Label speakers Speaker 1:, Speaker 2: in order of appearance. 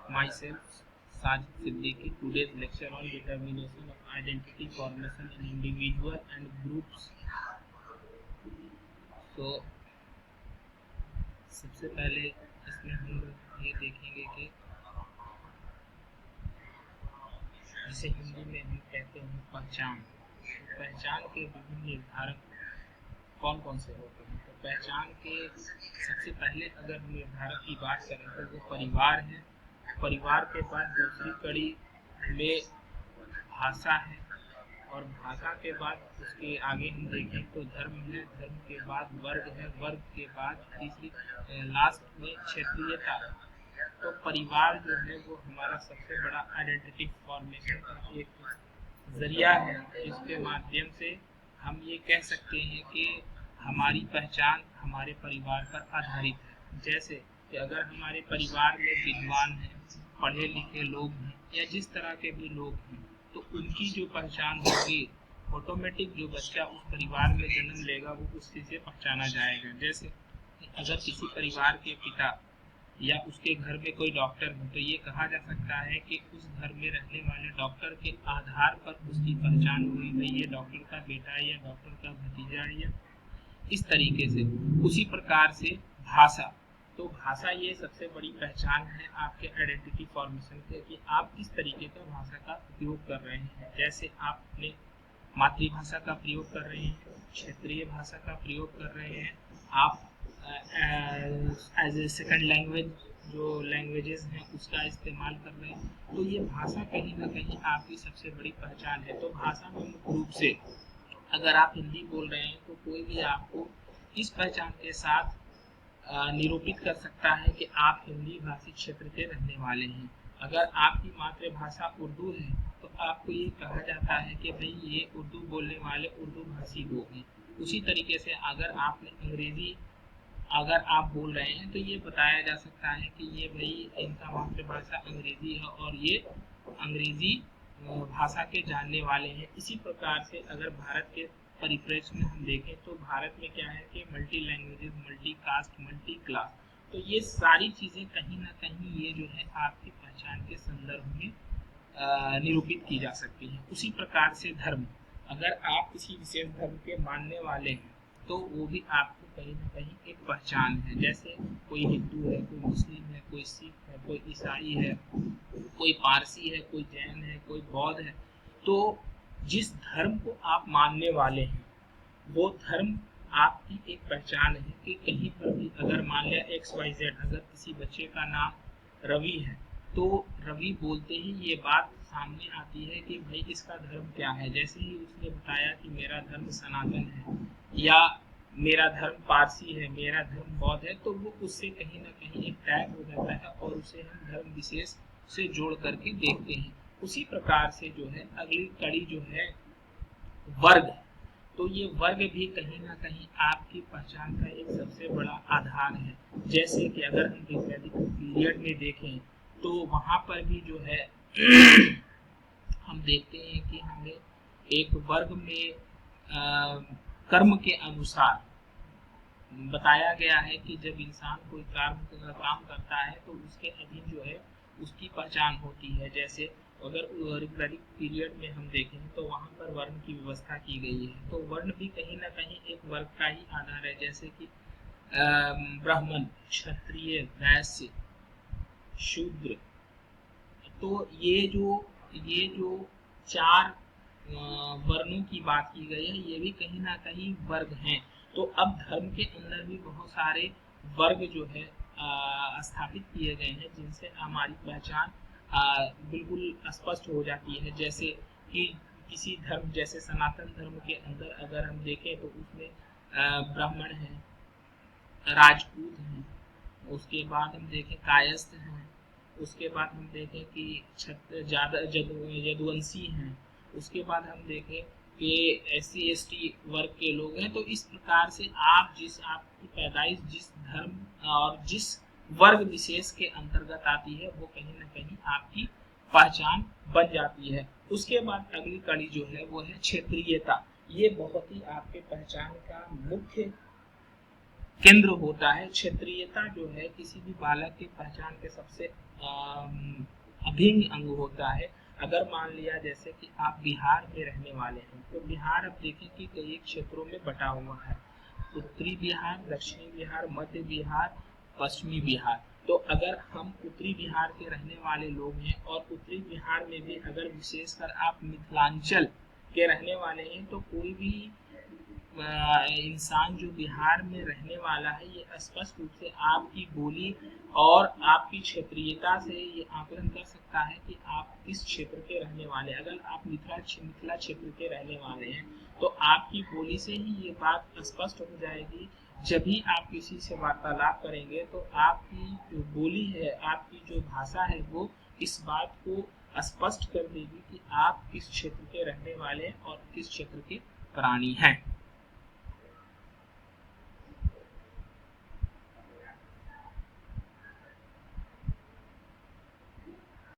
Speaker 1: Myself, Sajid Siddiqui. Today's lecture on determination of identity formation in individual and groups. तो सबसे पहले इसमें हम लोग ये देखेंगे कि जिसे हिंदी में हम कहते हैं पहचान। तो पहचान के विभिन्न निर्धारक कौन कौन से होते हैं? तो पहचान के सबसे पहले अगर निर्धारक की बात करें तो वो परिवार है। परिवार के बाद दूसरी कड़ी में भाषा है, और भाषा के बाद उसके आगे हम देखें तो धर्म है। धर्म के बाद वर्ग है। वर्ग के बाद तीसरी लास्ट में क्षेत्रीयता है। तो परिवार जो है वो हमारा सबसे बड़ा आइडेंटिटी फॉर्मेशन का एक जरिया है, जिसके माध्यम से हम ये कह सकते हैं कि हमारी पहचान हमारे परिवार पर आधारित है। जैसे कि अगर हमारे परिवार में विद्वान हैं, पढ़े लिखे लोग हैं, या जिस तरह के भी लोग हैं, तो उनकी जो पहचान होगी, ऑटोमेटिक जो बच्चा उस परिवार में जन्म लेगा वो उसी से पहचाना जाएगा। जैसे अगर किसी परिवार के पिता या उसके घर में कोई डॉक्टर है, तो ये कहा जा सकता है कि उस घर में रहने वाले डॉक्टर के आधार पर उसकी पहचान हुई, भाई ये डॉक्टर का बेटा है या डॉक्टर का भतीजा है, या इस तरीके से। उसी प्रकार से भाषा, तो भाषा ये सबसे बड़ी पहचान है आपके आइडेंटिटी फॉर्मेशन के, कि आप किस तरीके का भाषा का उपयोग कर रहे हैं। जैसे आप अपने मातृभाषा का प्रयोग कर रहे हैं, क्षेत्रीय भाषा का प्रयोग कर रहे हैं, आप एज ए सेकंड लैंग्वेज जो लैंग्वेजेस हैं उसका इस्तेमाल कर रहे हैं। तो ये भाषा कहीं ना कहीं आपकी सबसे बड़ी पहचान है। तो भाषा में मुख्य रूप से अगर आप हिंदी बोल रहे हैं तो कोई भी आपको इस पहचान के साथ निरूपित कर सकता है कि आप हिंदी भाषी क्षेत्र के रहने वाले हैं। अगर आपकी मातृभाषा उर्दू है तो आपको ये कहा जाता है कि भाई ये उर्दू बोलने वाले उर्दू भाषी लोग हैं। उसी तरीके से अगर आपने अंग्रेजी अगर आप बोल रहे हैं तो ये बताया जा सकता है कि ये भाई इनका मातृभाषा अंग्रेजी है और ये अंग्रेजी भाषा के जानने वाले हैं। इसी प्रकार से अगर भारत के परिप्रेक्ष्य में हम देखें तो भारत में क्या है कि multi languages, multi caste, multi class, तो ये सारी चीज़ें कहीं ना कहीं ये जो है आपकी पहचान के संदर्भ में निरूपित की जा सकती है। उसी प्रकार से धर्म, अगर आप किसी विशेष धर्म के मानने वाले हैं तो वो भी आपको कहीं ना कहीं एक पहचान है। जैसे कोई हिंदू है, कोई मुस्लिम है, कोई सिख है, कोई ईसाई है, कोई पारसी है, कोई जैन है, कोई बौद्ध है। तो जिस धर्म को आप मानने वाले हैं वो धर्म आपकी एक पहचान है। कि कहीं पर भी अगर मान लिया XYZ, अगर किसी बच्चे का नाम रवि है तो रवि बोलते ही ये बात सामने आती है कि भाई इसका धर्म क्या है। जैसे ही उसने बताया कि मेरा धर्म सनातन है या मेरा धर्म पारसी है, मेरा धर्म बौद्ध है, तो वो उससे कहीं ना कहीं एक टैग हो जाता है और उसे हम धर्म विशेष से जोड़ करके देखते हैं। उसी प्रकार से जो है अगली कड़ी जो है वर्ग, तो ये वर्ग भी कहीं ना कहीं आपकी पहचान का एक सबसे बड़ा आधार है। जैसे कि अगर हम वैदिक पीरियड में देखें तो वहाँ पर भी जो है हम देखते हैं कि हमें एक वर्ग में कर्म के अनुसार बताया गया है कि जब इंसान कोई काम करता है तो उसके अधीन जो है उसकी पहचान होती है। जैसे अगर ऋग्वैदिक पीरियड में हम देखें तो वहाँ पर वर्ण की व्यवस्था की गई है। तो वर्ण भी कहीं ना कहीं एक वर्ग का ही आधार है। जैसे कि ब्राह्मण, क्षत्रिय, वैश्य, शूद्र, तो ये जो चार वर्णों की बात की गई है ये भी कहीं ना कहीं वर्ग हैं। तो अब धर्म के अंदर भी बहुत सारे वर्ग जो है स्थापित किए गए हैं जिनसे हमारी पहचान बिल्कुल स्पष्ट हो जाती है। जैसे कि किसी धर्म, जैसे सनातन धर्म के अंदर अगर हम देखें तो उसमें ब्राह्मण है, राजपूत हैं, उसके बाद हम देखें कायस्थ हैं, उसके बाद हम देखें कि यदुवंशी हैं, उसके बाद हम देखें कि SC ST वर्ग के लोग हैं। तो इस प्रकार से आपकी पैदाइश जिस धर्म और जिस वर्ग विशेष के अंतर्गत आती है वो कहीं ना कहीं आपकी पहचान बन जाती है। उसके बाद अगली कड़ी जो है वो है क्षेत्रीयता। ये बहुत ही आपके पहचान का मुख्य केंद्र होता है। क्षेत्रीयता जो है किसी भी बालक की पहचान के सबसे अभिन्न अंग होता है। अगर मान लिया जैसे कि आप बिहार में रहने वाले हैं, तो बिहार आप देखें कि कई क्षेत्रों में बटा हुआ है, उत्तरी बिहार, दक्षिणी बिहार, मध्य बिहार, पश्चिमी बिहार। तो अगर हम उत्तरी बिहार के रहने वाले लोग हैं और उत्तरी बिहार में भी अगर विशेषकर आप मिथिलांचल के रहने वाले हैं, तो कोई भी इंसान जो बिहार में रहने वाला है, ये स्पष्ट रूप से आपकी बोली और आपकी क्षेत्रीयता से ये आकलन कर सकता है कि आप किस क्षेत्र के रहने वाले हैं। अगर आप मिथिला क्षेत्र के रहने वाले हैं, तो आपकी बोली से ही ये बात स्पष्ट हो जाएगी। जब भी आप किसी से वार्तालाप करेंगे, तो आपकी जो बोली है, आपकी जो भाषा है, वो इस बात को स्पष्ट कर देगी कि आप किस क्षेत्र के रहने वाले हैं और किस क्षेत्र के प्राणी हैं।